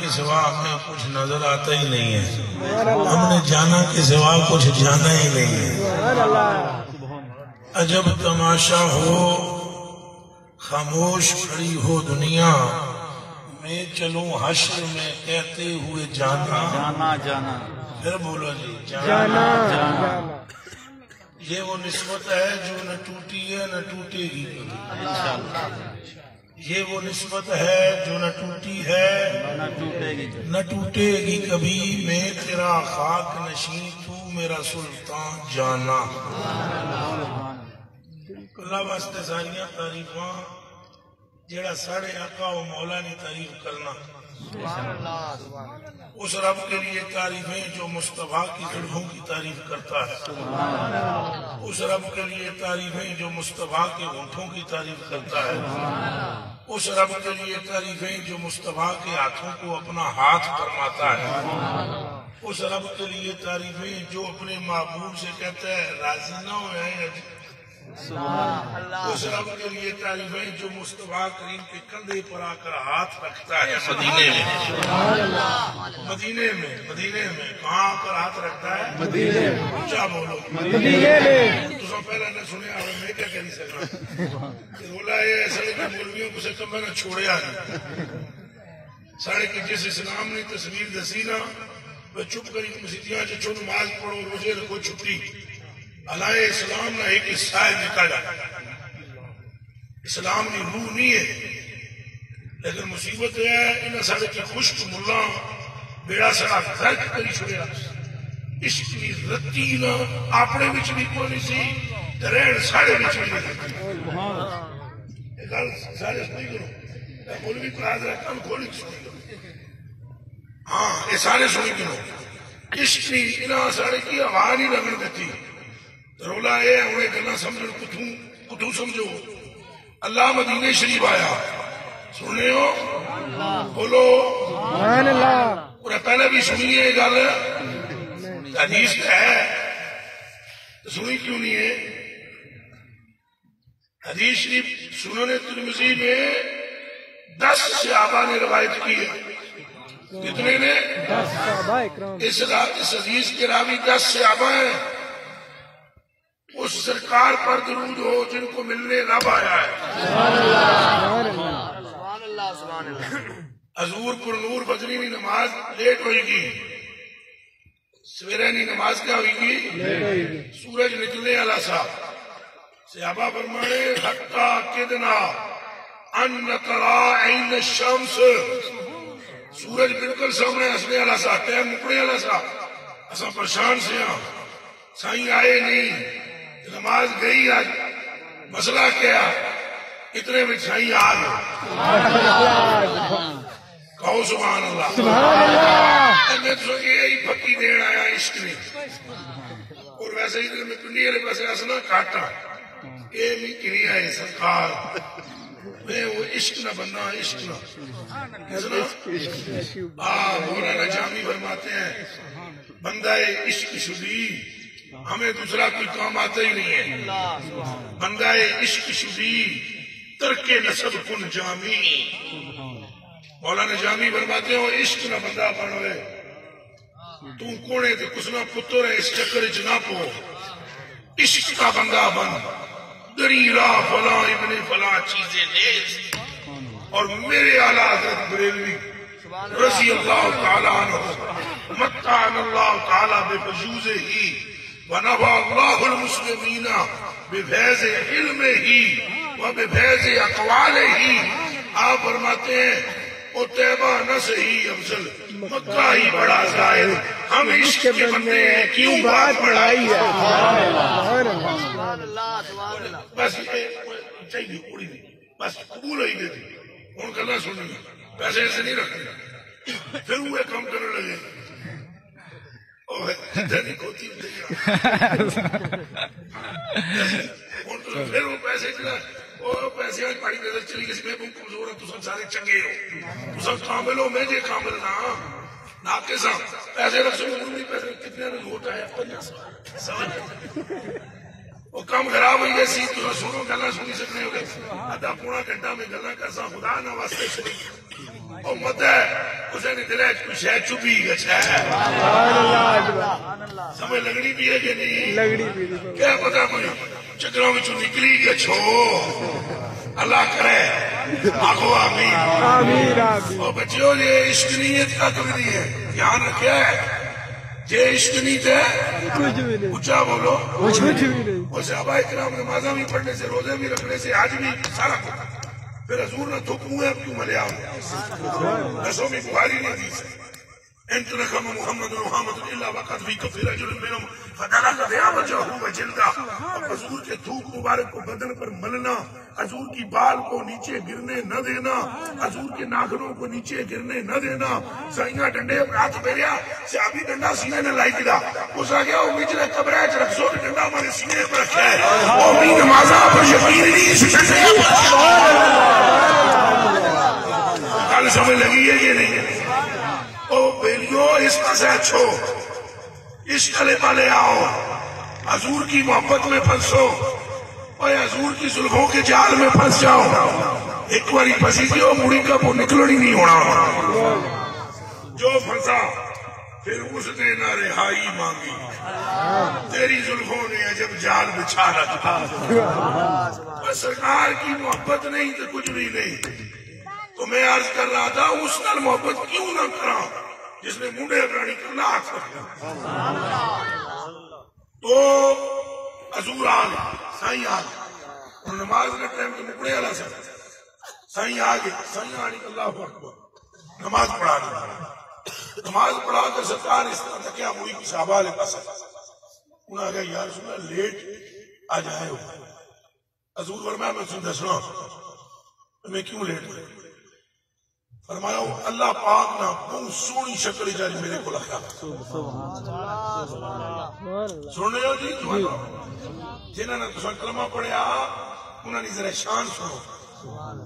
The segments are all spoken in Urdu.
کے سوا ہمیں کچھ نظر آتا ہی نہیں ہے، ہم نے جانا کے سوا کچھ جانا ہی نہیں ہے۔ عجب تماشا ہو خاموش کھڑی ہو دنیا، میں چلوں حشر میں کہتے ہوئے جانا جانا جانا، پھر بولو جی جانا جانا۔ یہ وہ نسبت ہے جو نہ ٹوٹی ہے نہ ٹوٹے گی کبھی، یہ وہ نسبت ہے جو نہ ٹوٹی ہے نہ ٹوٹے گی۔ نہ ٹوٹے گی کبھی، میں تیرا خاک نشین تو میرا سلطان جانا۔ اللہ واسطے ساریاں تعریفاں جیڑا ساڑھے آقا و مولا نے تعریف کرنا، اس رب کے لیے تعریفیں جو مصطفیٰ کی زلفوں کی تعریف کرتا ہے، اس رب کے لیے تعریفیں جو مصطفیٰ کے ہونٹوں کی تعریف کرتا ہے، اس رب کے لیے تعریفیں جو مصطفیٰ کے ہاتھوں کو اپنا ہاتھ فرماتا ہے، اس رب کے لیے تعریفیں جو اپنے محبوب سے کہتا ہے راضی نہ ہوئے، اس رب کے لیے تعریفیں جو مصطفیٰ کریم کے کندھے پر آ کر ہاتھ رکھتا ہے مدینے میں، مدینے میں کہاں آ کر ہاتھ رکھتا ہے؟ مدینے میں۔ اونچا بولو مدینے میں۔ تو سب پہلے نے سنیا اور میں کیا کہہ سکتا رولا یہ سڑے کے مولویوں کو سے کم میں نے چھوڑیا نہیں، سڑے کی جس اسلام نے تصویر دسی نا وہ چپ کری مسیحیاں جو نماز پڑھو روزے رکھو چھٹی علائے اسلام نہ ایک حصہ ہے نکل جائے، اسلام کی روح نہیں ہے، لیکن مصیبت یہ ہے انہیں سارے کی خشک ملا بیڑا سڑا غرق کری چھوڑیا، اس کی رتی نہ اپنے بچ بھی کوئی نہیں سی رہن سارے بچ بھی نہیں، یہ گل سارے سنی کرو، مولوی کو حاضر کم کھولی سنی کرو، ہاں یہ سارے سنی کرو، اس کی انہیں سارے کی آواز نہیں لگن دیتی، رولا یہ انہیں گلا سمجھو کتوں سمجھو، اللہ مدینے شریف آیا سننے ہو بولو سبحان اللہ۔ اور پہلے بھی سنیے گل حدیث ہے تو سنی کیوں نہیں ہے؟ حدیث شریف سنن ترمذی میں 10 صحابہ نے روایت کی ہے، کتنے نے؟ 10 صحابہ اکرام۔ اس حدیث کے راوی 10 صحابہ ہیں، اس سرکار پر درود ہو جن کو ملنے رب آیا ہے، حضور پر نور فجری کی نماز لیٹ ہوئے گی، سویرے کی نماز کیا ہوئے گی؟ سورج نکلنے والا سا، صحابہ فرمانے حتی کدنا ان نترا عین الشمس، سورج بالکل سامنے ہسنے والا سا، ٹائم مکنے والا سا، اساں پریشان سے ہاں، سائیں آئے نہیں، نماز گئی، آج مسئلہ کیا؟ اتنے میں سائیں آ گئے، کہو سبحان اللہ۔ میں تو یہی پکی دین آیا عشق نے، اور ویسے ہی میں پنڈی والے پاسے ہسنا کاٹا، یہ بھی کنی آئے سرکار، میں وہ عشق نہ بننا، عشق نہ مولانا جامی فرماتے ہیں بندہ عشق شدی ہمیں دوسرا کوئی کام آتا ہی نہیں ہے، بندہ عشق شدی ترک نسب کن جامی، مولانا جامی فرماتے ہیں وہ عشق نہ بندہ بن ہوئے، تو کونے تے کسنا پتر ہے اس چکر چ نہ پو، عشق کا بندہ بن، دری راہ فلاں ابن فلاں چیزیں نیز، اور میرے اعلیٰ حضرت بریلوی رضی اللہ تعالیٰ عنہ متعن اللہ تعالیٰ بفجوز ہی ونفع اللہ المسلمین بفیض علم ہی وبفیض اقوال ہی، آپ فرماتے ہیں او طیبہ نہ صحیح افضل مکہ ہی بڑا ظاہر، ہم عشق کے بندے ہیں کیوں بات بڑھائی ہے، بس چاہیے پوری نہیں، بس قبول ہی دے دی، ان کا نہ سنی، پیسے ایسے نہیں رکھتے، پھر وہ کام کرنے لگے، پھر وہ پیسے پیسے پڑھی نظر چلی گئی، میں کمزور ہوں، تم سارے چنگے ہو، تم کامل ہو، میں جی کامل نہ ناقص ہاں، پیسے رکھ سکوں پیسے کتنے نے نوٹ آیا وہ کم خراب ہوئی سی تو سنو گلا سنی سکنے ہو گئے آدھا پونا گھنٹہ میں گلا کرسا خدا نہ واسطے سنی او مت ہے اسے نے دل کچھ ہے چپی گچھا ہے سمجھ لگنی بھی ہے کہ نہیں لگڑی بھی کیا پتا مجھے چکروں میں نکلی گچھو اللہ کرے آخو آمین آمین آمین اور بچیوں یہ عشق نیت کا کبھی نہیں ہے دھیان رکھیا ہے یہ عشق نیت ہے کچھ بھی نہیں اونچا بولو کچھ بھی نہیں اور صحابہ کرام نمازاں بھی پڑھنے سے روزے بھی رکھنے سے آج بھی سارا کچھ پھر حضور نے تھوک منہ ہے اب کیوں ملیا ہوں دسوں میں بخاری نے دی سے انت رقم محمد محمد اللہ وقت بھی کفی رجل منہم فدلا کا دیا وجہو وجلدہ اب حضور کے تھوک مبارک کو بدن پر ملنا حضور کی بال کو نیچے گرنے نہ دینا حضور کے ناخنوں کو نیچے گرنے نہ دینا سائیاں ڈنڈے پر ہاتھ پھیریا صحابی ڈنڈا سینے نے لائی دلا اس آ گیا وہ نچلے قبرہ چ رکھ سو ڈنڈا ہمارے سینے پر رکھا ہے وہ بھی نمازہ پر یقین نہیں سکتے کل سمجھ لگی ہے کہ نہیں ہے او بیلیو اس کا سے اچھو اس کلے پالے آؤ حضور کی محبت میں پھنسو اور حضور کی زلفوں کے جال میں پھنس جاؤ ایک باری پھنسی دیو مڑی کا وہ نکلڑی نہیں ہونا جو پھنسا پھر اس نے نہ رہائی مانگی تیری زلفوں نے عجب جال بچھا رکھا بس سرکار کی محبت نہیں تو کچھ بھی نہیں تو میں عرض کر رہا تھا اس نال محبت کیوں نہ کرا جس نے منڈے پرانی کرنا ہاتھ رکھا تو حضور آ گئے سائیں آ گئے نماز کے ٹائم تو مکڑے والا سا سائیں آ گئے سائیں آنے کا اللہ اکبر نماز پڑھا دی نماز پڑھا کر سرکار اس طرح تکیا مڑی کی صحابہ لے پاس انہوں نے کہا یار سنا لیٹ آ جائے ہو حضور فرمایا میں تمہیں دسنا میں کیوں لیٹ ہوئے فرمایا اللہ پاک نہ بہت سونی شکل جاری میرے کو لگا سن رہے ہو جی جنہوں نے تسا کلمہ پڑھیا انہوں نے ذرا شان سنو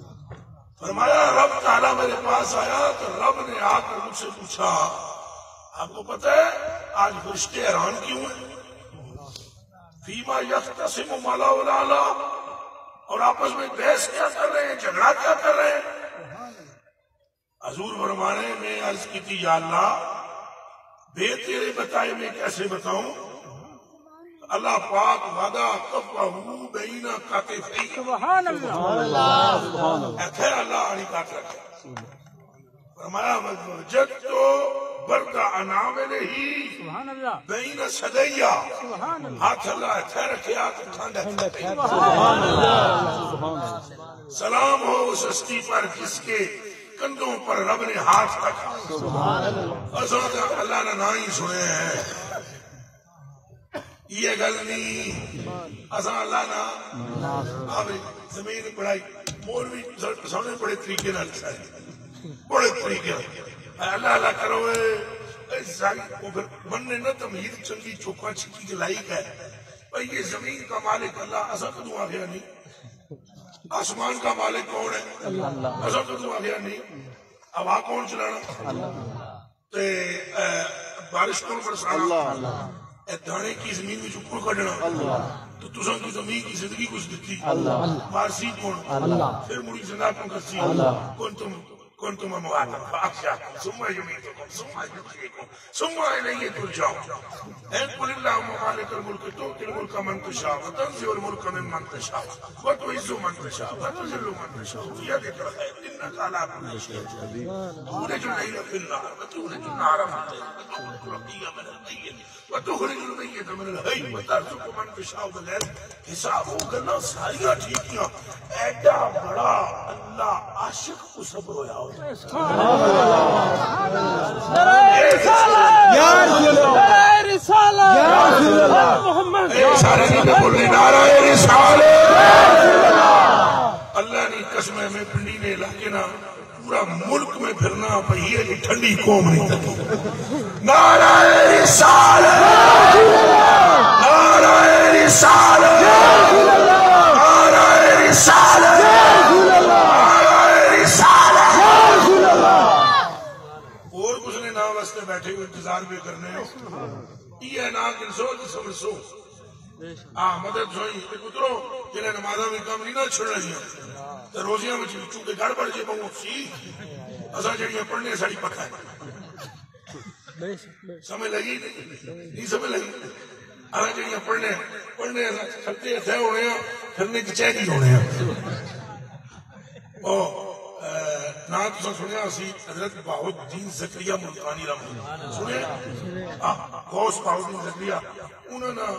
فرمایا رب تعالیٰ میرے پاس آیا تو رب نے آ کر مجھ سے پوچھا آپ کو پتہ ہے آج فرشتے حیران کیوں ہیں فیما یختصم مالا ولالا اور آپس میں بحث کیا کر رہے ہیں جھگڑا کیا کر رہے ہیں حضور فرمانے میں عرض کی تھی یا اللہ بے تیرے بتائے میں کیسے بتاؤں اللہ پاک وعدہ کفہو بینا کاتفی سبحان اللہ ایتھے اللہ آنی کات رکھے فرمایا وجد تو بردا انامل ہی سبحان اللہ بین صدیہ سبحان اللہ ہاتھ اللہ ایتھے رکھے ہاتھ ٹھنڈا سبحان اللہ سلام ہو اس ہستی پر جس کے کندھوں پر رب نے ہاتھ رکھا سبحان اللہ اور اللہ نے نہ ہی سنے ہیں یہ گل نہیں اساں اللہ نہ آپ زمین پڑھائی مولوی سامنے بڑے طریقے نال بڑے طریقے اللہ اللہ کرو من نے نہ تمہید چنگی چوکا چھکی کے لائق ہے بھائی یہ زمین کا مالک اللہ اساں کدوں آ گیا نہیں آسمان کا مالک کون ہے اساں کدوں آ گیا نہیں ہوا کون چلانا بارش کون برسانا دانے کی زمین میں چکڑ کڈنا تو تساں کی زمین کی زندگی کچھ دیتی مارسی کون پھر مڑی زندہ کون کرسی کنتم امواتا فاحشاکم ثم یمیتکم ثم یحییکم ثم الیہ ترجعون ان قل اللہم مالک الملک تؤتی الملک من تشاء وتنزع الملک ممن تشاء وتعز من تشاء وتذل من تشاء بيدک الخیر انک علی کل شیء قدیر تولج اللیل فی النہار وتولج النہار فی الليل وتخرج الحي من المیت وتخرج المیت من الحی وترزق من تشاء بغیر حساب ہو کرنا ساریاں ٹھیکیاں ایڈا بڑا اللہ عاشق کو صبر ہویا ہو اللہ نے قسمیں میں پنڈی نے علاقے نا پورا ملک میں پھرنا پہی ہے ٹھنڈی قوم نہیں تکی نعرہ رسالت نعرہ رسالت نعرہ رسالت اور کچھ نے نہ واسطے بیٹھے ہوئے انتظار بھی کرنے ہو یہ نا گلسو جسم رسو ہاں مدد ہوئی پترو جنہیں نمازاں بھی کم نہیں نہ چھڑ رہی ہیں روزیاں میں چونکہ گڑ بڑھ جائے بہت سی اصل جڑیاں پڑھنے ساری پتہ ہے سمجھ لگی نہیں سمجھ لگی اصل جڑیاں پڑھنے کھلتے تھے ہونے ہیں پھرنے کی چیک ہی ہونے ہیں نہ تو سنیا سی حضرت بہاؤ الدین زکریا ملتانی رحمۃ سنیا غوث بہاؤ الدین زکریا انہوں نے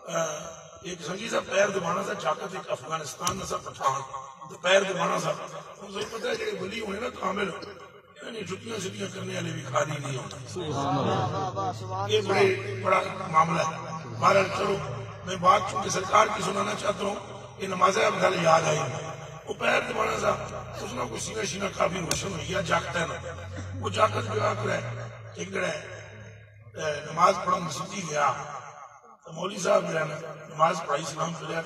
ایک سنگی سا پیر دبانا سا چاہتا تھا افغانستان سا پٹھان تو پیر دبانا سا ان سے پتہ ہے کہ ولی ہونے نا کامل یعنی چھٹیاں چھٹیاں کرنے والے بھی خالی نہیں ہوتے یہ بڑا معاملہ ہے بہرحال چلو میں بات چونکہ سرکار کی سنانا چاہتا ہوں یہ نماز ابدال یاد آئی وہ پیر دبانا سا اس نے کوئی سینہ شینہ کافی روشن ہو گیا جاگتا ہے نا وہ جاگت جو آکر ہے ایک جڑا نماز پڑھا مسجدی گیا مولوی صاحب جو ہے نماز پڑھائی سلام کریا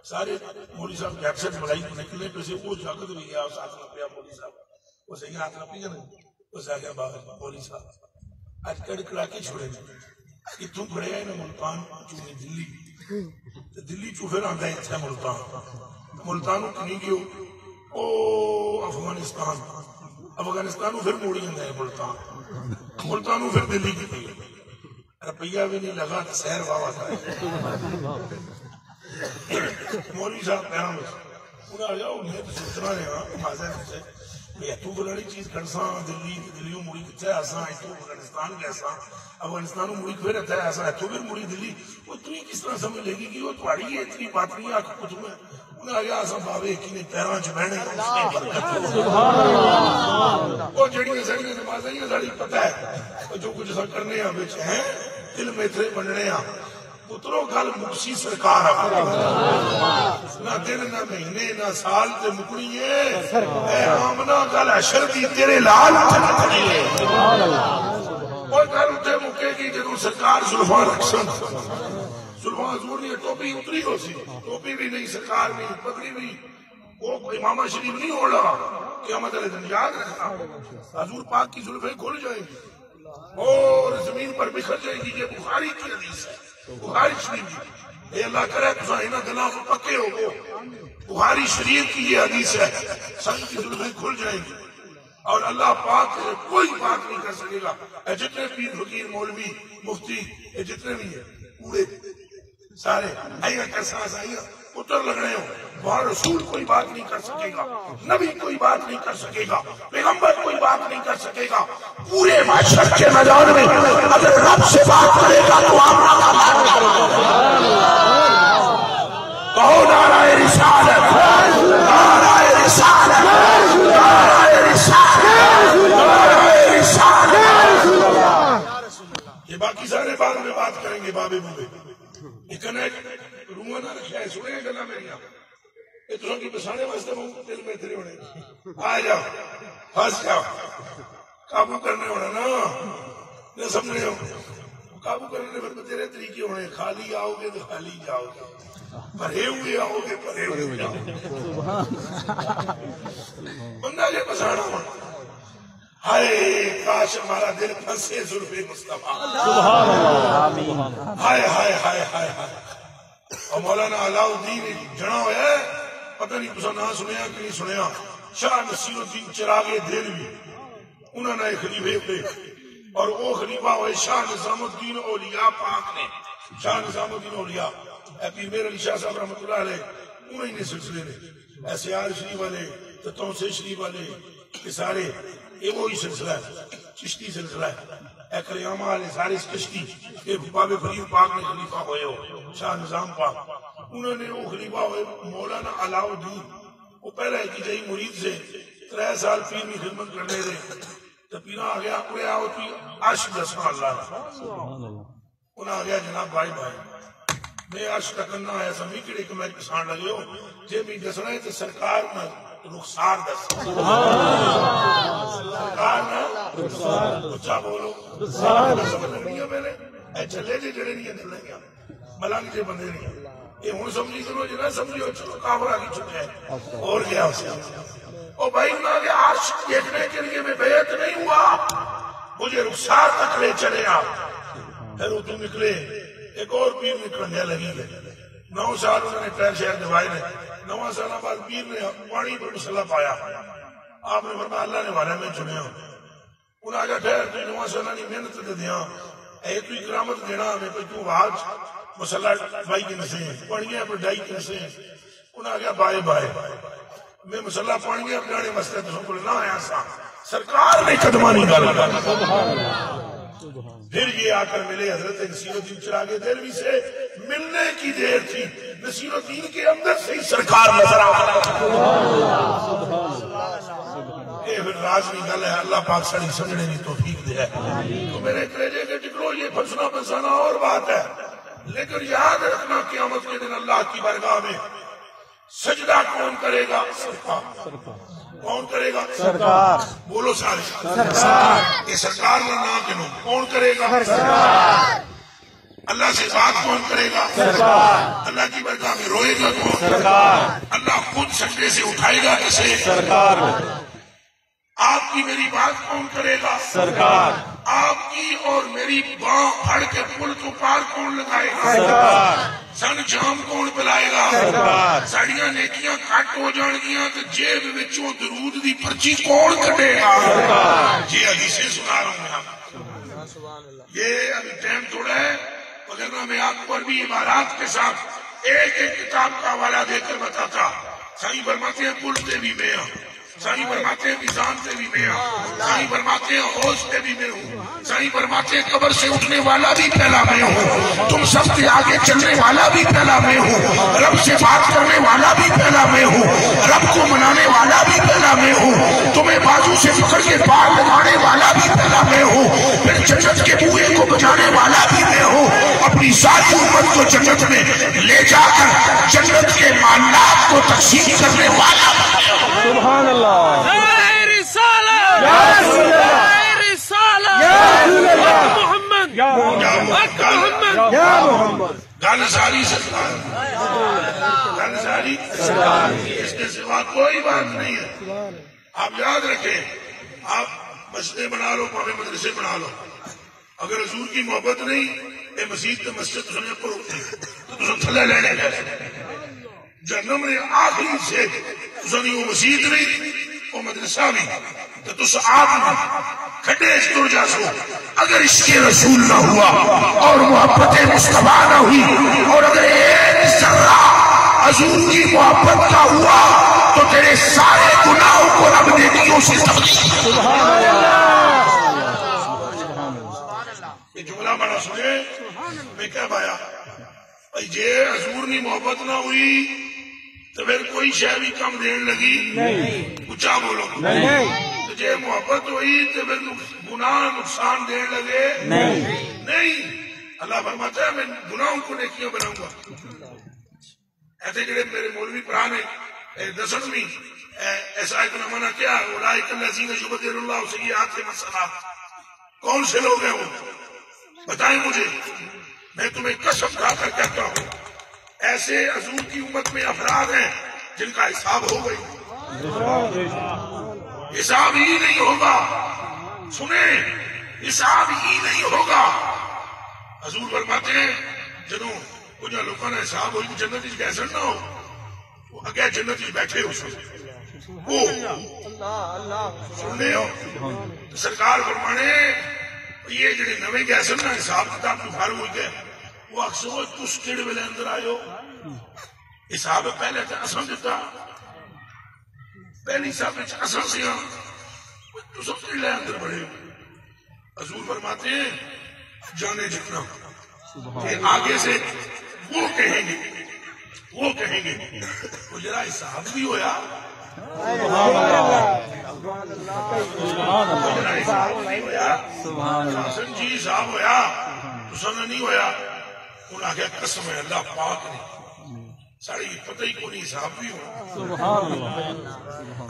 سارے مولوی صاحب گیپ سے بلائی نکلنے پہ سے وہ جاگت بھی گیا اس ہاتھ نہ پیا مولوی صاحب وہ صحیح ہاتھ نہ پیا نا وہ سے آگیا باہر مولوی صاحب آج کڑ کڑا کے چھوڑے کہ تم کھڑے ہیں نا ملتان چونی دلی چو پھر آندہ ہے ملتانوں کی نہیں گیو او افغانستانوں پھر موڑی آندہ ہے ملتانوں پھر دلی کی نہیں روپیہ بھی نہیں لگا تو سیر واوا تھا مولوی صاحب پیرا میں انہیں آ جاؤ انہیں تو سوچنا رہا مازہ ہے کہ تو بلڑی چیز کرساں دلیوں موڑی کتے آساں تو افغانستان گیساں افغانستانوں موڑی پھر رہتا ہے ایسا ہے تو پھر موڑی دلی وہ تو ہی کس طرح سمجھ لے گی کہ وہ تمہاری ہے اتنی بات نہیں آکھ کچھ میں انہیں آ گیا آساں بابے کی نے پیران چبہنے وہ جڑیاں سڑیاں نمازیں یہ ساڑی پتہ ہے جو کچھ سا کرنے ہیں بیچ ہیں دل میں تھے بننے ہیں پتروں گل مکسی سرکار نہ دن نہ مہینے نہ سال تے مکڑی ہے اے آمنہ گل عشر دی تیرے لال اور گل اٹھے مکے کی جنہوں سرکار زلفان رکھسن زلفان حضور نہیں ٹوپی اتری ہو سی ٹوپی بھی نہیں سرکار نہیں پگڑی بھی وہ امامہ شریف نہیں ہو رہا قیامت علیہ دن یاد رکھنا حضور پاک کی زلفیں کھل جائیں گی اور زمین پر بکھر جائے گی یہ بخاری کی حدیث ہے بخاری شریف کی اے اللہ کرے تو انہاں گناہ کو پکے ہو گو بخاری شریف کی یہ حدیث ہے سن کی ظلمیں کھل جائیں گی اور اللہ پاک کوئی بات نہیں کر سکے گا اے جتنے پیر فقیر مولوی مفتی اے جتنے بھی ہیں پورے سارے آئیہ کیسا آئیہ اتر لگ رہے ہو وہاں رسول کوئی بات نہیں کر سکے گا نبی کوئی بات نہیں کر سکے گا پیغمبر کوئی بات نہیں کر سکے گا پورے معاشر کے میدان میں اگر رب سے بات کرے گا تو آپ کہو نعرہ رسالت نعرہ رسالت نعرہ رسالت نعرہ رسالت یہ باقی سارے بعد میں بات کریں گے بابے بوبے لیکن روح نہ رکھا ہے سنے ہیں گلا میری یہ تو کی بسانے واسطے بہت دل میں تیرے ہونے آ جاؤ پھنس جاؤ قابو کرنے ہونا نا نہ سمجھنے ہو قابو کرنے پھر تیرے طریقے ہونے خالی آؤ گے تو خالی جاؤ گے پڑھے ہوئے آؤ گے پڑھے ہوئے جاؤ گے بندہ یہ بسانا ہونا ہائے کاش ہمارا دل پھنسے زلف مصطفیٰ ہائے ہائے ہائے ہائے ہائے اور مولانا علاء الدین جنا ہوا ہے پتہ نہیں تسا نہ سنیا کہ نہیں سنیا شاہ نصیر الدین چراغ دہلوی انہوں نے خلیفے پہ اور وہ خلیفہ ہوئے شاہ نظام الدین اولیاء پاک نے شاہ نظام الدین اولیاء پیر میر علی شاہ صاحب رحمۃ اللہ علیہ انہیں نے سلسلے نے سیار شریف والے توسے شریف والے یہ سارے یہ وہی سلسلہ ہے چشتی سلسلہ ہے کریامہ والے سارے چشتی یہ باب فرید پاک نے خلیفہ ہوئے ہو شاہ نظام پاک انہوں نے وہ خلیفہ ہوئے مولانا علاء الدین وہ پہلے کی جائی مرید سے 3 سال پیر میں خدمت کرنے دے تو پیرا آ گیا کوئی آؤ تھی عرش دسنا اللہ انہوں آ گیا جناب بھائی میں عرش تکنا آیا سمی کڑے کہ میں کسان لگے ہو جے بھی دسنا ہے تو سرکار میں رخسار دس سرکار نا اچھا بولو سمجھ لگنی ہے میں نے اے چلے جے جڑے نہیں اندر لیں گیا ملانگ جے بندے نہیں یہ ہون سمجھی کرو جے نہ سمجھو چلو کافر آگی چکے ہیں اور کیا اسے اور بھائی انہوں نے عرش دیکھنے کے لیے میں بیعت نہیں ہوا مجھے رخسار تک لے چلے آپ پھر وہ تو نکلے ایک اور پیر نکلنے لگی ہے 9 سال انہوں نے پیر شہر دبائے نے 9 سال بعد پیر نے پانی پر مسئلہ پایا آپ نے فرمایا اللہ نے والے میں چنے ہو انہیں آگا ٹھہر تو 9 سالہ نہیں محنت دے دیا اے تو اکرامت دینا ہمیں پہ تو آج مسئلہ بھائی کے نسے ہیں پڑھیاں پر ڈائی کے نسے ہیں انہیں آگا بائے بائے میں مسئلہ پڑھیاں پر ڈاڑے مسئلہ تو سب نہ آیا سا سرکار نے قدمانی گالا پھر یہ آ کر ملے حضرت نصیر الدین چراغ دہلوی سے ملنے کی دیر تھی نصیر الدین کے اندر سے ہی سرکار نظر آ یہ پھر راز نہیں گل ہے اللہ پاک سڑی سمجھنے کی توفیق دے ہے تو میرے کلیجے کے ٹکڑوں یہ پھنسنا پھنسانا اور بات ہے لیکن یاد رکھنا قیامت کے دن اللہ کی بارگاہ میں سجدہ کون کرے گا سرکار کون کرے گا سرکار بولو سارے سرکار یہ سرکار کا نام کنو کون کرے گا اللہ سے بات کون کرے گا سرکار اللہ کی بارگاہ میں روئے گا کون سرکار اللہ خود سجدے سے اٹھائے گا اسے سرکار آپ کی میری بات کون کرے گا سرکار آپ کی اور میری باں پھڑ کے پل کو پار کون لگائے گا سرکار سن جام کون پلائے گا سرکار ساڑیاں نیکیاں کٹ ہو جان گیاں تو جیب وچوں درود دی پرچی کون کٹے گا یہ حدیثیں سنا رہا ہوں یہ ابھی ٹائم تھوڑا ہے وگرنہ میں آپ کو عربی عبارات کے ساتھ ایک ایک کتاب کا حوالہ دے کر بتاتا سائیں فرماتے ہیں پل سے بھی میں ہوں سائیں فرماتے ہیں میزان سے بھی میں ہوں سائیں فرماتے ہیں حوض سے بھی میں ہوں سائیں فرماتے ہیں قبر سے اٹھنے والا بھی پہلا میں ہوں تم سب کے آگے چلنے والا بھی پہلا میں ہوں رب سے بات کرنے والا بھی پہلا میں ہوں رب کو منانے والا بھی پہلا میں ہوں تمہیں بازو سے پکڑ کے پار لگانے والا بھی پہلا میں ہوں پھر جنت کے بوئے کو بجانے والا بھی میں ہوں اپنی ساری امت کو جنت میں لے جا کر جنت کے معاملات کو تقسیم کرنے والا سبحان اللہ محمد گل ساری سرکار گل ساری اس کے سوا کوئی بات نہیں ہے آپ یاد رکھیں آپ مسجدیں بنا لو پاوے مدرسے بنا لو اگر حضور کی محبت نہیں یہ مسجد تو مسجد سنے پر تو تھلے لینے جہنم نے آخری سے وہ مسجد نہیں وہ مدرسہ نہیں تو تس آپ کھٹے اس تر جا سو اگر اس کے رسول نہ ہوا اور محبت مصطفیٰ نہ ہوئی اور اگر ایک ذرہ حضور کی محبت کا ہوا تو تیرے سارے گناہوں کو رب نیکیوں سے تبدیل یہ جملہ بڑا سنے میں کیا پایا جی حضور کی محبت نہ ہوئی تو پھر کوئی شے بھی کم دین لگی اچھا بولو تو جی محبت ہوئی تو پھر گناہ نقصان دین لگے نہیں اللہ فرماتا ہے میں گناہوں کو نیکیاں بناؤں گا ایسے جڑے میرے مولوی پرانے دسن بھی ایسا اتنا منع کیا اولئک الذین یبدل اللہ سیئات حسنات کون سے لوگ ہیں وہ بتائیں مجھے میں تمہیں قسم کھا کر کہتا ہوں ایسے حضور کی امت میں افراد ہیں جن کا حساب ہو گئی حساب ہی نہیں ہوگا سنیں حساب ہی نہیں ہوگا حضور فرماتے ہیں جنہوں کچھ لوگوں نے حساب ہوئی جنت کیسے نہ ہو وہ اگے جنت بیٹھے ہو وہ سننے ہو سرکار فرمانے یہ جڑے نویں گیسن نا حساب کتاب تو بھر ہوئی گئے وہ اکثر تس کیڑے ویلے اندر آئے حساب پہلے تو اساں دیتا پہلی حساب میں اساں سیاں تو سب کیڑے اندر بڑے حضور فرماتے ہیں جانے جتنا کہ آگے سے وہ کہیں گے وہ ذرا حساب بھی ہویا جی صاحب ہویا تسا نہیں ہویا انہوں نے کہا قسم ہے اللہ پاک نے ساڑی پتہ ہی کونی حساب بھی ہو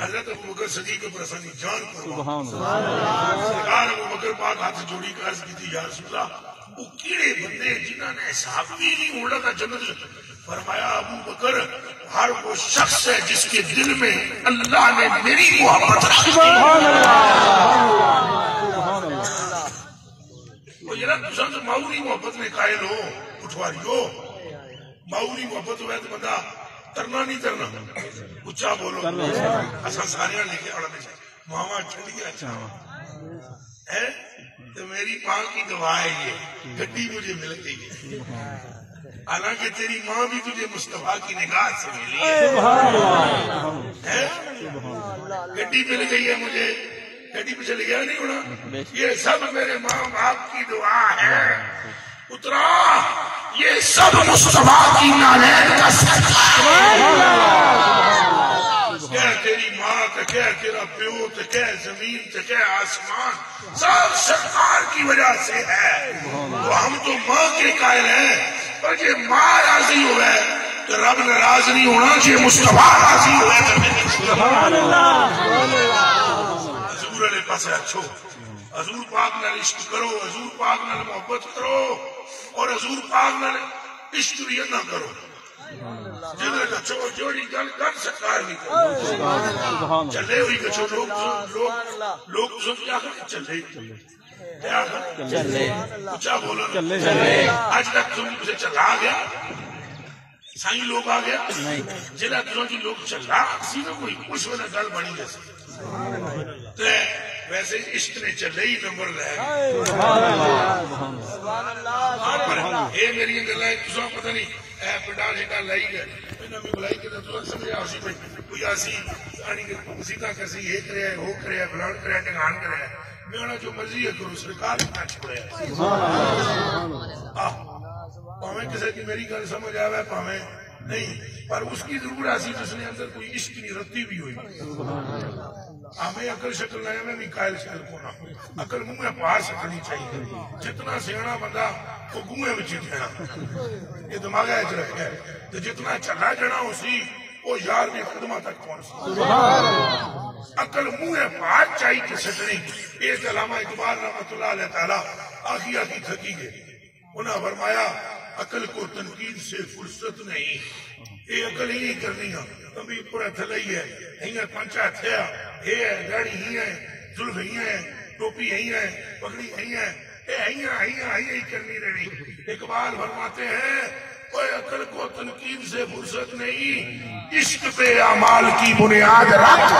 حضرت ابو بکر صدیق پر اسانی جان کرو سرکار ابو بکر پاک ہاتھ جوڑی کا عرض کی تھی یا رسول اللہ وہ کیڑے بندے جنہوں نے حساب بھی نہیں ہونا تھا جنت فرمایا ابو بکر ہر وہ شخص ہے جس کے دل میں اللہ نے میری محبت رکھی وہ یہ رب تسان سے ماؤری محبت میں قائل ہو پٹھواریو ماؤری محبت ہوئے تو بندہ ترنا نہیں ترنا اچھا بولو اصل سارے لے کے آنا ماما ٹھنڈیا چاہاں ہے تو میری ماں کی دعا ہے یہ گڈی مجھے مل گئی ہے حالانکہ تیری ماں بھی تجھے مصطفیٰ کی نگاہ سے ملی ہے گڈی مل گئی ہے مجھے گڈی پہ چلے گیا نہیں ہونا یہ سب میرے ماں باپ کی دعا ہے اترا یہ سب مصطفیٰ کی نالین کا کیا تیری ماں تو کیا تیرا پیو تو کیا زمین تو کیا آسمان سب سرکار کی وجہ سے ہے تو ہم تو ماں کے قائل ہیں پر یہ ماں راضی ہوئے تو رب ناراض نہیں ہونا چاہیے مصطفیٰ راضی ہوئے سبحان اللہ حضور علیہ پاس اچھو حضور پاک نال عشق کرو حضور پاک نال محبت کرو اور حضور پاک نال عشق نہ کرو جنہیں کچھو جوڑی گل کر سرکار نہیں کرو چلے ہوئی کچھو لوگ سن کیا کریں چلے چلے اچھا بولو آج تک تم اسے چلا گیا سائیں لوگ آ گیا جنہیں تم کی لوگ چلا سی نہ کوئی اس وجہ گل بنی جیسے ویسے عشق نے چلے ہی نمبر لے اے میری گلیں تساں پتہ نہیں اے پنڈال ہٹا لائی گئے انہاں میں بلائی کے تساں سمجھا اسی بھائی کوئی اسی آنی کہ سیدھا کسی یہ کرے ہے وہ کرے ہے فلان کرے ہے ٹنگان کرے ہے میں انہاں جو مرضی ہے کرو سرکار نہ چھوڑے پاویں کسی کی میری گل سمجھ آوے پاویں نہیں پر اس کی ضرور ایسی جس نے اندر کوئی عشق کی رتی بھی ہوئی ہمیں عقل شکل نہیں ہمیں بھی قائل شکل کو نہ عقل منہ میں پار سکنی چاہیے جتنا سیانا بندہ وہ گوئے میں چیتنا یہ دماغ ہے رکھے تو جتنا چلا جنا اسی وہ یار میں قدمہ تک پہنچ عقل منہ میں پار چاہیے سکنی ایک علامہ اقبال رحمۃ اللہ علیہ تعالیٰ آخی آخی تھکی گئے انہاں فرمایا عقل کو تنقید سے فرصت نہیں یہ عقل ہی کرنی ہے کبھی پورا تھلئی ہے ہیاں پنچا تھیا ہے گاڑی ہی ہے زلف ہی ہے ٹوپی ہی ہے پگڑی ہی ہے ہی کرنی رہی اقبال فرماتے ہیں کوئی عقل کو تنقید سے فرصت نہیں عشق پہ اعمال کی بنیاد رکھ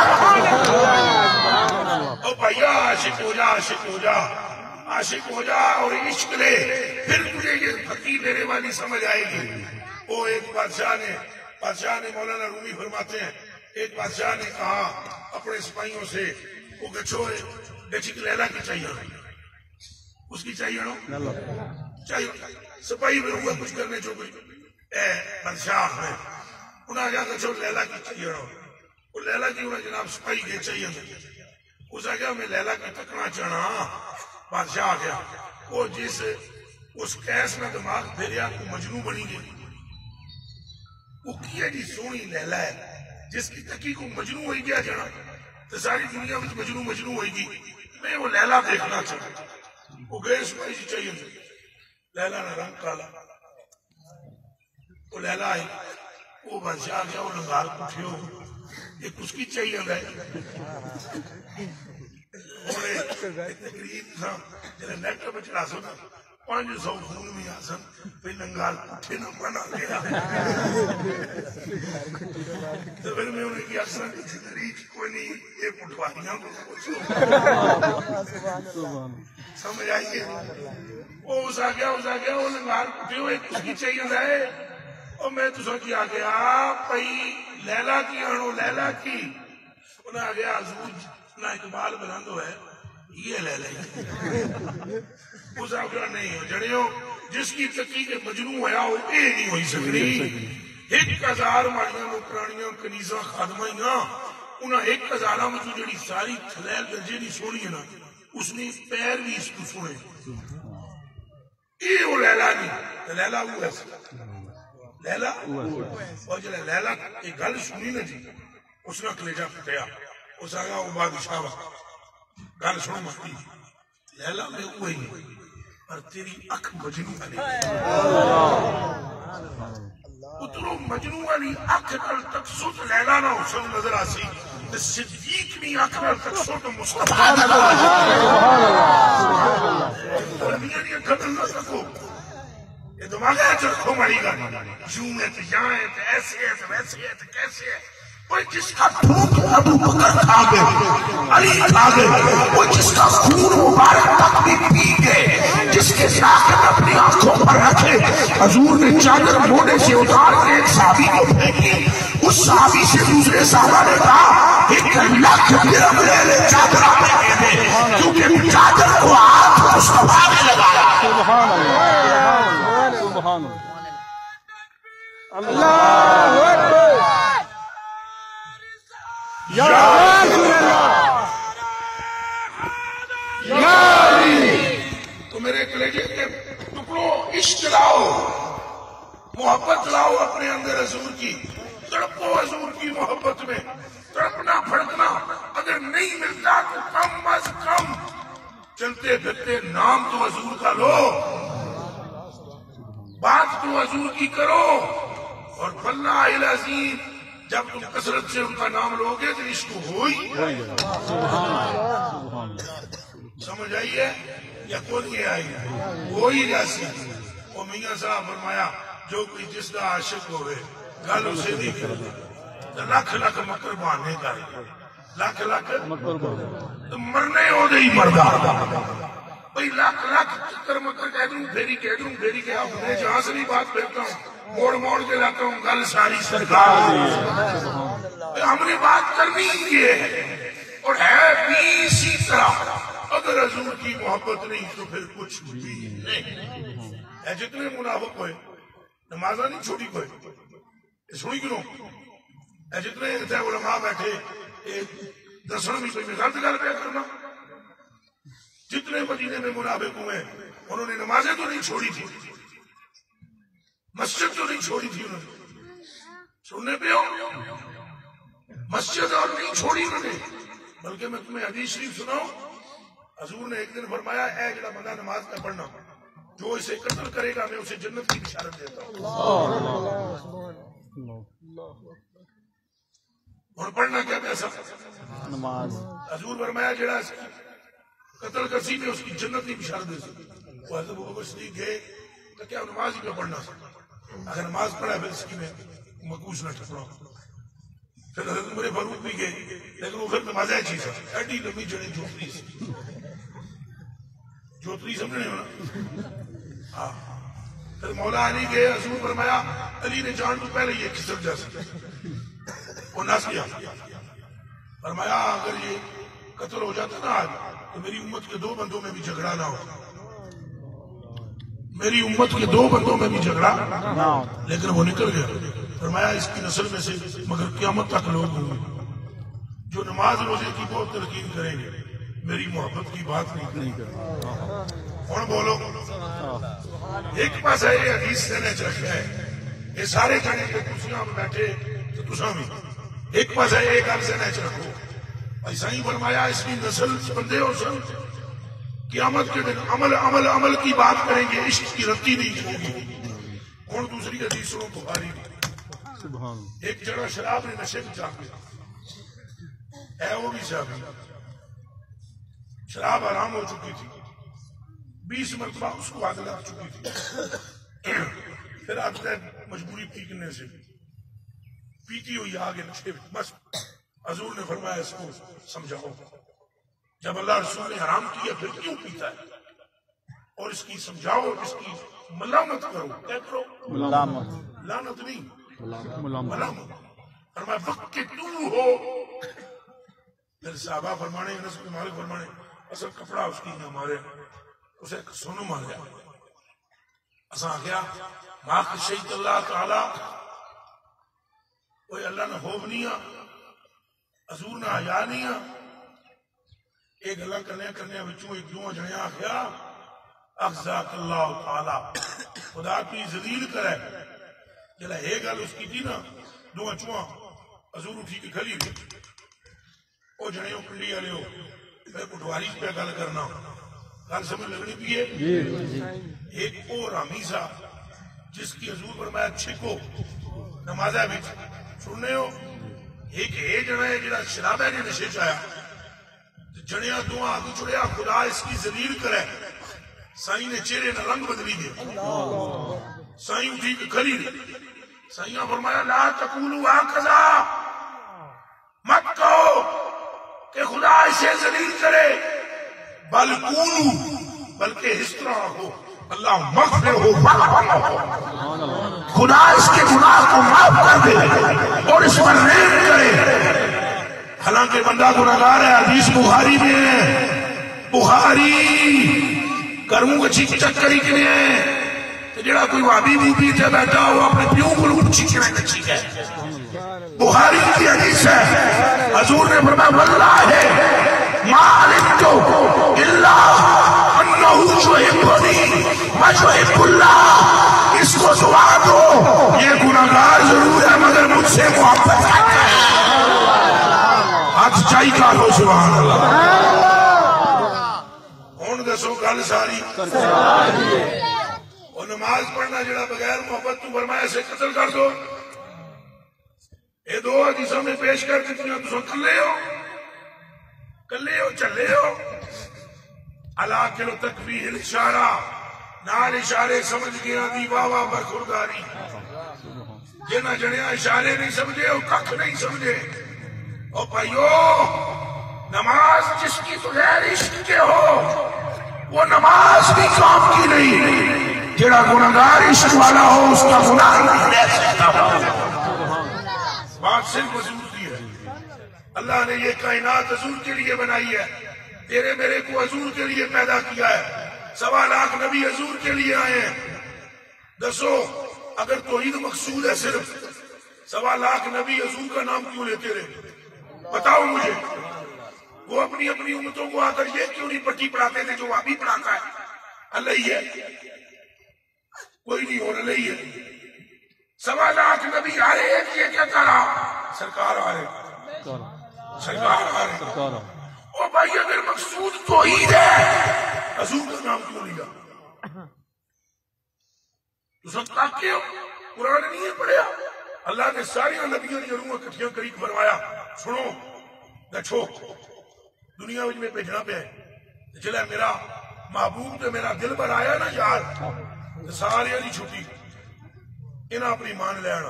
او بھیا عاشق ہو جا عاشق ہو جا عاشق ہو جا اور عشق لے پھر تجھے یہ پھکی دینے والی سمجھ آئے گی وہ ایک بادشاہ نے مولانا رومی فرماتے ہیں ایک بادشاہ نے کہا اپنے سپاہیوں سے وہ گچھوئے گچھک لیلا کی چاہیے اس کی چاہیے نو چاہیے سپاہی میں ہوئے کچھ کرنے جو کوئی اے بادشاہ ہے انہاں جا گچھو لیلا کی چاہیے نو وہ لیلا کی انہاں جناب سپاہی کے چاہیے اس آگیا میں لیلا کی تکنا چاہنا بادشاہ آ گیا وہ جس اس کیس میں دماغ پھیریا کو مجنو بنی گئی وہ کیا جی سونی لیلا ہے جس کی تکی کو مجنو ہوئی گیا جانا تو ساری دنیا میں مجنو ہوئی گی میں وہ لیلا دیکھنا چاہتا وہ گئے سپاہی جی چاہیے لیلا نے رنگ کالا وہ لیلا آئی وہ بادشاہ گیا وہ لنگار پٹھے ہو ایک اس کی چاہیے گئے تقریب تھا جنہیں نیٹ پہ چڑھا سکتا 500 خون میں آسن پھر لنگار پٹھے نہ بنا لیا تو پھر میں انہیں کی اکثر کی تقریب کوئی نہیں یہ پٹھواریاں کو سمجھ آئیے وہ اس آ گیا وہ لنگار پٹھے ہوئے اس کی چاہیے رہے اور میں تو سوچی آ گیا پئی لیلا کی آنو لیلا کی انہیں آ گیا حضور نہ اقبال بلندو ہے یہ لے لیں اس آگرہ نہیں ہو جڑے ہو جس کی تکی کے مجنو ہویا ہو اے نہیں ہوئی سکری 1000 ماڑیاں نوکرانیاں کنیزاں خادمائیاں انہاں 1000 میں جو جڑی ساری تھلیل درجے نہیں سونی ہے نا اس نے پیر بھی اس کو سونے اے وہ لیلا نہیں لیلا وہ ایسا لیلا اور جلے لیلا ایک گل سنی نا جی اس نے کلیجہ پھٹیا اس آگا وہ بادشاہ گل سنو مہتی لیلا میں ہوئی پر تیری اکھ مجنو علی اترو مجنو علی اکھ کل تک سوٹ لیلا نہ حسن نظر آسی صدیق نہیں اکھ کل تک سوٹ مصطفیٰ نظر آسی اور میاں نہیں اکھ نظر سکو یہ تو دماغ ہے چرخوں ماری گا یوں ہے تو یہاں ہے تو ایسے ہے تو ویسے ہے تو کیسے ہے وہ جس کا پھوک ابو بکر کھا گئے علی کھا گئے وہ جس کا خون مبارک تک بھی پی گئے جس کے ساکت اپنی آنکھوں پر رکھے حضور نے چادر موڑے سے اتار کے ایک صحابی کو پھینکی اس صحابی سے دوسرے صحابہ نے کہا 1,00,000 درہم لے لے چادر اپنے دے دے کیونکہ چادر کو ہاتھ مصطفیٰ نے لگایا سبحان اللہ سبحان اللہ اللہ اکبر یا رسول اللہ یا علی تو میرے کلیجے کے ٹکڑوں عشق لاؤ محبت لاؤ اپنے اندر حضور کی تڑپو حضور کی محبت میں تڑپنا پھڑکنا اگر نہیں ملتا تو کم از کم چلتے پھرتے نام تو حضور کا لو بات تو حضور کی کرو اور واللہ العظیم جب تم کثرت سے ان کا نام لو گے تو عشق ہو ہی سمجھ آئی ہے یا کون یہ آئی ہو ہی جیسی وہ میاں صاحب فرمایا جو کوئی جس کا عاشق ہوئے گل اسے نہیں کرے لکھ لکھ مکر بہانے کرے لکھ لکھ تو مرنے ہو گئی مردہ بھئی لکھ لکھ چکر مکر کہہ دوں پھیری کہہ دوں پھیری کہہ دوں میں جہاں سے بھی بات پھیرتا ہوں موڑ موڑ کے لاتا ہوں گل ساری سرکار ہم نے بات کرنی ہی ہے اور ہے بھی اسی طرح اگر حضور کی محبت نہیں تو پھر کچھ بھی نہیں اے جتنے منافق ہوئے نمازہ نہیں چھوڑی کوئی سنی کیوں اے جتنے تھے علماء بیٹھے دسن بھی کوئی مثال گل پہ کرنا جتنے مدینے میں منافق ہوئے انہوں نے نمازیں تو نہیں چھوڑی تھی مسجد تو نہیں چھوڑی تھی انہوں نے سننے پہ ہو مسجد اور نہیں چھوڑی انہوں نے بلکہ میں تمہیں حدیث شریف سناؤں حضور نے ایک دن فرمایا اے جڑا بندہ نماز نہ پڑھنا جو اسے قتل کرے گا میں اسے جنت کی بشارت دیتا ہوں اور پڑھنا کیا پیسہ نماز حضور فرمایا جڑا قتل کرسی میں اس کی جنت کی بشارت دے سکتے وہ حضرت ابوبکر صدیق گئے تو کیا نماز ہی پہ پڑھنا اگر نماز پڑھا پھر اس کی میں مقبوض نہ ٹکڑا پھر حضرت عمر فاروق بھی گئے لیکن وہ پھر نماز ہے چیز ہے ایڈی لمبی جڑی جوتری سمجھنے ہونا ہاں پھر مولا علی گئے حضور فرمایا علی نے جان تو پہلے یہ کھسک جا سکتا وہ ناس کیا فرمایا اگر یہ قتل ہو جاتا نا آج تو میری امت کے 2 بندوں میں بھی جھگڑا نہ ہو میری امت کے 2 بندوں میں بھی جھگڑا لیکن وہ نکل گیا فرمایا اس کی نسل میں سے مگر قیامت تک لوگ ہوں گے جو نماز روزے کی بہت تلقین کریں گے میری محبت کی بات نہیں کریں کون بولو ایک پاس ہے یہ حدیث سے نے رکھا ہے یہ سارے جانے کے کرسیاں میں بیٹھے تو تساں بھی ایک پاس ہے ایک عرض نیچ رکھو ایسا ہی فرمایا اس کی نسل بندے اور سن قیامت کے دن عمل عمل عمل کی بات کریں گے عشق کی رتی نہیں ہوگی کون دوسری حدیث سنو بخاری ایک جگہ شراب نے نشے میں چاک گیا ہے وہ بھی صاحب شراب حرام ہو چکی تھی 20 مرتبہ اس کو آگ لگ چکی تھی پھر آج مجبوری پینے سے پیتی ہوئی آگے نشے میں بس حضور نے فرمایا اس کو سمجھاؤ جب اللہ رسول نے حرام کیا پھر کیوں پیتا ہے اور اس کی سمجھاؤ اس کی ملامت کرو کیا کرو ملامت لعنت نہیں ملامت فرمایا وقت کے تو ہو پھر صحابہ فرمانے انس بن مالک فرمانے اصل کپڑا اس کی نہ مارے اسے سونو ماریا اساں کیا ماں شہید اللہ تعالی کوئی اللہ نہ خوب نہیں حضور نہ حیا نہیں ایک گلا کرنے بچوں ایک دو جنے آخیا اخزاک اللہ تعالی خدا کی ذلیل کرے جلا یہ گل اس کی تھی نا دو چواں حضور اٹھی کے کھلی وہ جنے کنڈی والے ہو میں پٹواری پہ گل کرنا گل سمجھ لگنی پیے ایک او رامی سا جس کی حضور فرمایا چھکو نمازہ بھی سننے ہو ایک ہے جڑا ہے جڑا شراب ہے نشے چایا جڑیاں دو آگے چھڑیا خدا اس کی ذلیل کرے سائی نے چہرے نہ رنگ بدلی دے سائی اٹھی کہ کھلی دے سائیاں فرمایا لا تقولوا هكذا مت کہو کہ خدا اسے ذلیل کرے بل قولوا بلکہ اس طرح ہو اللہ مغفر ہو خدا اس کے گناہ کو معاف کر دے اور اس پر رحم کرے. حالانکہ بندہ گناہگار ہے. حدیث بخاری میں ہے بخاری کروں اچھی چکری کے لیے جڑا کوئی وابی موبی تے بیٹھا ہو اپنے پیوں کو اچھی کریں اچھی ہے. بخاری کی حدیث ہے حضور نے فرمایا واللہ ما علمت الا انہ یحبنی ویحب اللہ. اس کو دعا دو یہ گناہگار ضرور ہے مگر مجھ سے محبت ہے. ہاتھ چائی کا ہو سبحان اللہ. ہوں دسو گل ساری اور نماز پڑھنا جڑا بغیر محبت تو فرمایا سے قتل کر دو. یہ دو حدیثوں میں پیش کر دیتی ہیں تو کلے ہو چلے ہو. اللہ کلو تکبیر الاشارہ نال اشارے سمجھ گیا دی واہ واہ برخورداری. جنہ جنیا اشارے نہیں سمجھے وہ کھ نہیں سمجھے. اور بھائیو نماز جس کی بغیر عشق کے ہو وہ نماز بھی کام کی نہیں. جڑا گناہگار عشق والا ہو اس کا گناہ نہیں رہ سکتا. بات صرف حضور کی ہے. اللہ نے یہ کائنات حضور کے لیے بنائی ہے. تیرے میرے کو حضور کے لیے پیدا کیا ہے. 1.25 لاکھ نبی حضور کے لیے آئے ہیں. دسو اگر توحید مقصود ہے صرف 1.25 لاکھ نبی حضور کا نام کیوں لیتے رہے؟ بتاؤ مجھے. وہ اپنی اپنی امتوں کو آ کر یہ کیوں نہیں پٹی پڑھاتے تھے جو وہاں بھی پڑھاتا ہے اللہ ہی ہے کوئی نہیں اور اللہ ہی ہے. 1.25 لاکھ نبی آئے ایک یہ کیا کرا سرکار آ رہے سرکار آ رہے. او بھائی اگر مقصود توحید ہے حضور کا نام کیوں لیا؟ تو سب تاکہ قرآن نہیں ہے پڑھیا. اللہ نے ساری نبیوں کی روح کٹھیاں قریب فرمایا سنو گچھو دنیا میں بھیجنا پہ ہے. چلے میرا محبوب تو میرا دل بھر آیا نا یار سارے دی چھٹی انہاں اپنی مان لے آنا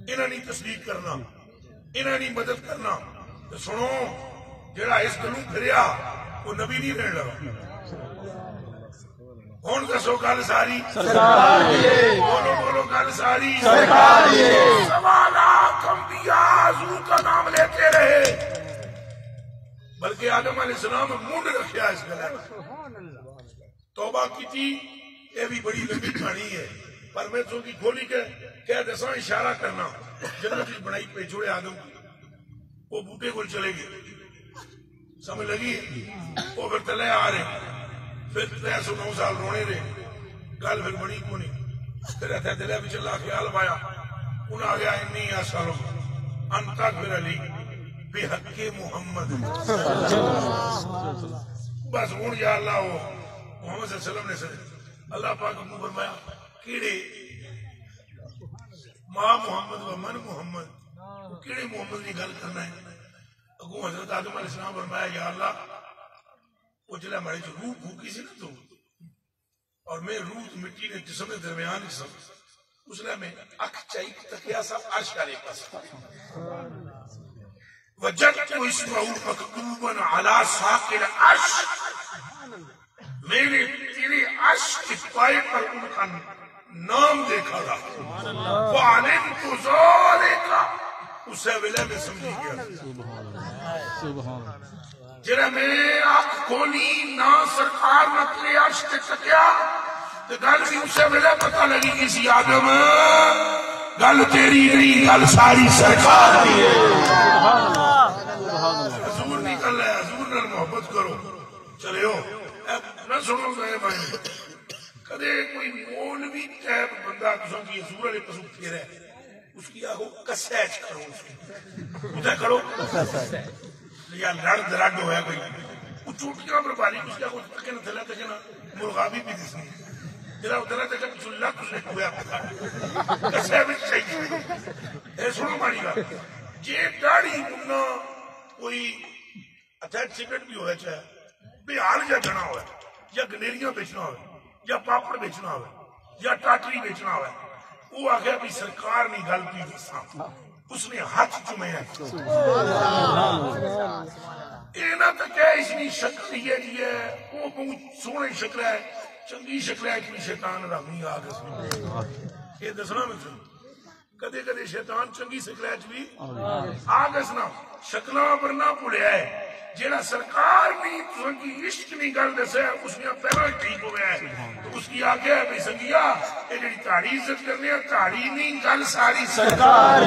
انہاں نہیں تصدیق کرنا انہاں نہیں مدد کرنا. تو سنو جڑا اس گلوں پھریا وہ نبی نہیں رہن لگا. کون دسو گل ساری بولو بولو گل ساری. 1.25 لاکھ انبیاء حضور کا نام لیتے رہے بلکہ آدم علیہ السلام منڈ رکھیا اس گلے توبہ کی تھی. یہ بھی بڑی لمبی کہانی ہے پر میں تو کی کھولی کے کہہ دساں اشارہ کرنا جنت کی بڑائی پہ چھوڑے آدم وہ بوٹے کو چلے گئے سمجھ لگی. وہ پھر تلے آ رہے پھر 309 سال رونے رہے گل پھر بڑی کو نہیں. پھر اتنے دلے بھی چلا خیال پایا انہیں آ گیا انی اسالو انت اغفر لی بحق محمد. بس ہوں یا اللہ وہ محمد صلی اللہ علیہ وسلم نے اللہ پاک کو فرمایا کیڑے ماں محمد و من محمد کیڑے محمد کی گل کرنا ہے. اگوں حضرت آدم علیہ السلام فرمایا یا اللہ وہ جلے ہمارے جو روح پھوکی سی نا تو اور میں روح مٹی نے جسم کے درمیان جسم اس لیے میں اکھ چاہیے تکیا سا عرش کا لے پاس وجدت اسمہ مکتوبا علی ساق العرش. میں نے تیرے عرش کے پائے پر ان کا نام دیکھا تھا. وعلمت ذلک اسے ولے میں سمجھی گیا. جرا میں آنکھ کھولی نہ سرکار نہ تیرے عرش تے تکیا تو گل بھی اسے ولے پتہ لگی کسی آدم گل تیری نہیں گل ساری سرکار دی ہے. حضور نہیں کر لے حضور نال محبت کرو چلے ہو نہ سنو گئے بھائی کدے کوئی مولوی ٹائپ بندہ تساں کی حضور علیہ پسو پھیرے اس کی آگو کسیج کرو اسے کرو یا لڑ درڈ ہویا کوئی وہ چوٹیاں پر بالی اس کی آگو تکے نہ تھلے تکے نہ مرغابی بھی دس نہیں جرا ادھر تک کچھ اللہ کچھ نہیں ہویا کسے بھی چاہیے. اے سنو مانی گا یہ داڑھی منہ کوئی اتھیٹ سکرٹ بھی ہوئے چاہے بہار جا جنا ہوئے یا گنیریاں بیچنا ہوئے یا پاپڑ بیچنا ہوئے یا ٹاٹری بیچنا ہوئے وہ آگیا بھی سرکار نہیں گل پی دساں اس نے ہاتھ چومے ہیں اینا تک ہے اس نے شکل یہ جی ہے وہ بہت سونے شکل ہے چنگی شکل ہے کہ شیطان رامی آگس میں یہ دسنا میں سن کدے کدے شیطان چنگی شکل ہے بھی آگس نہ شکلہ پر نہ پڑیا ہے جیڑا سرکار نہیں تسنگی عشق نہیں گل دسے اس نے پہلا ٹھیک ہو گیا ہے تو اس کی آگے ہے بھئی سنگیا یہ جڑی تاڑی عزت کرنے ہیں تاڑی نہیں گل ساری سرکار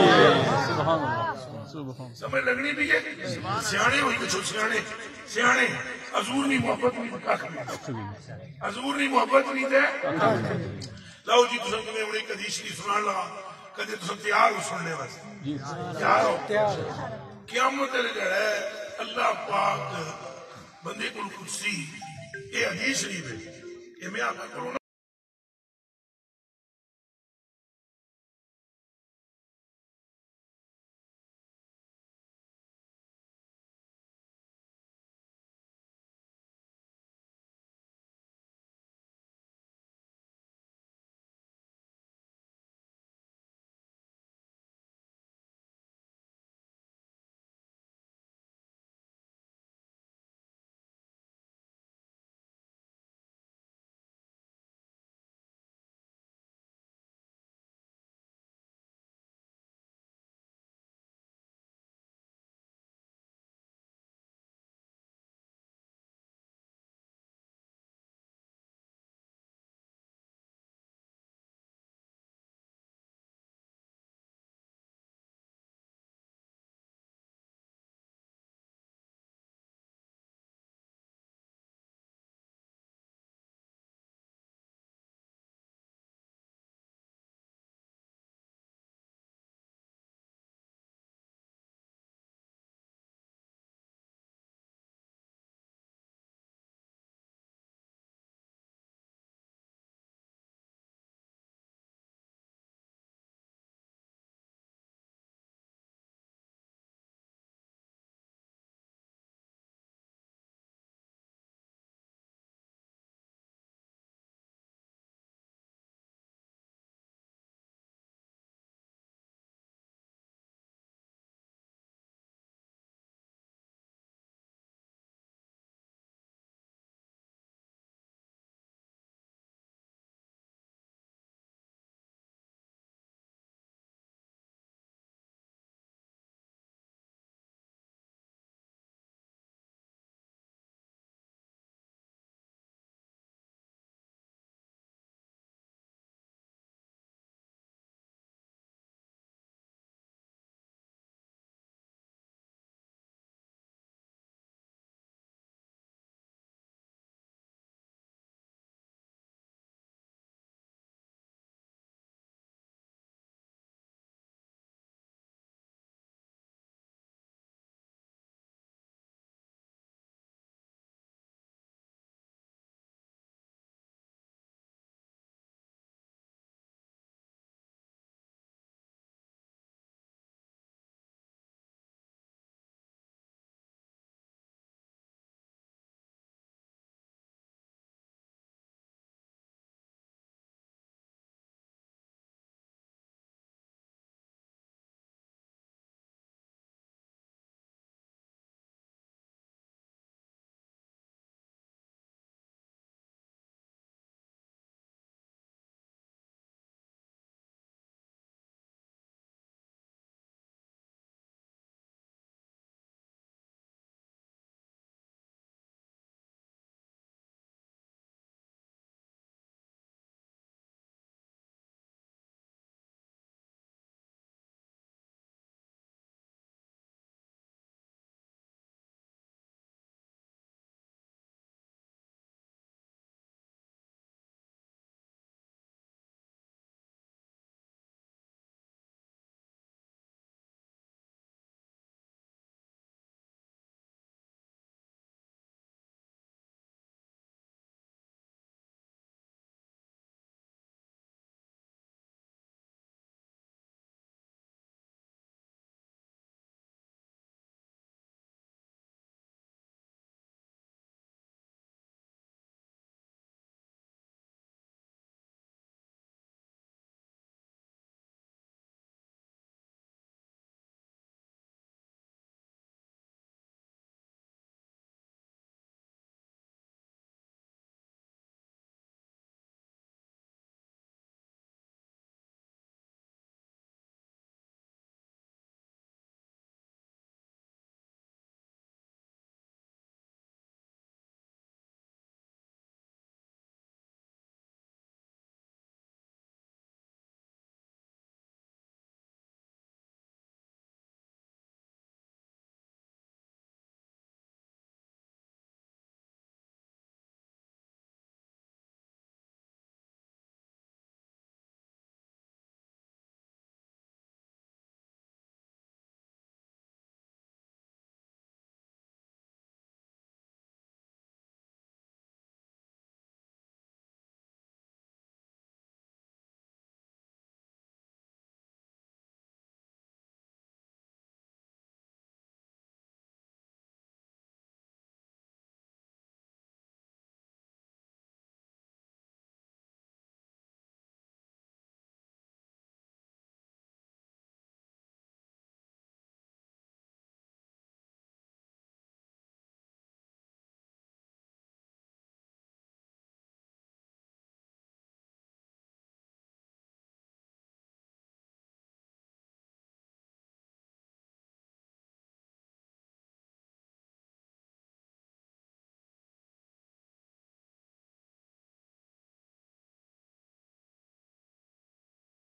سبحان اللہ سمجھ لگنی بھی ہے سیانے ہوئی کچھ سیانے حضور نہیں محبت نہیں کاکھ نہیں حضور نہیں محبت نہیں دے لاؤ جی تسنگ میں انہیں قدیش نہیں سنان لگا کدے تسنگ تیار ہو سننے واسے تیار ہو قیامت ہے اللہ پاک بندے کو کرسی یہ حدیث نہیں ہے یہ میں آپ کو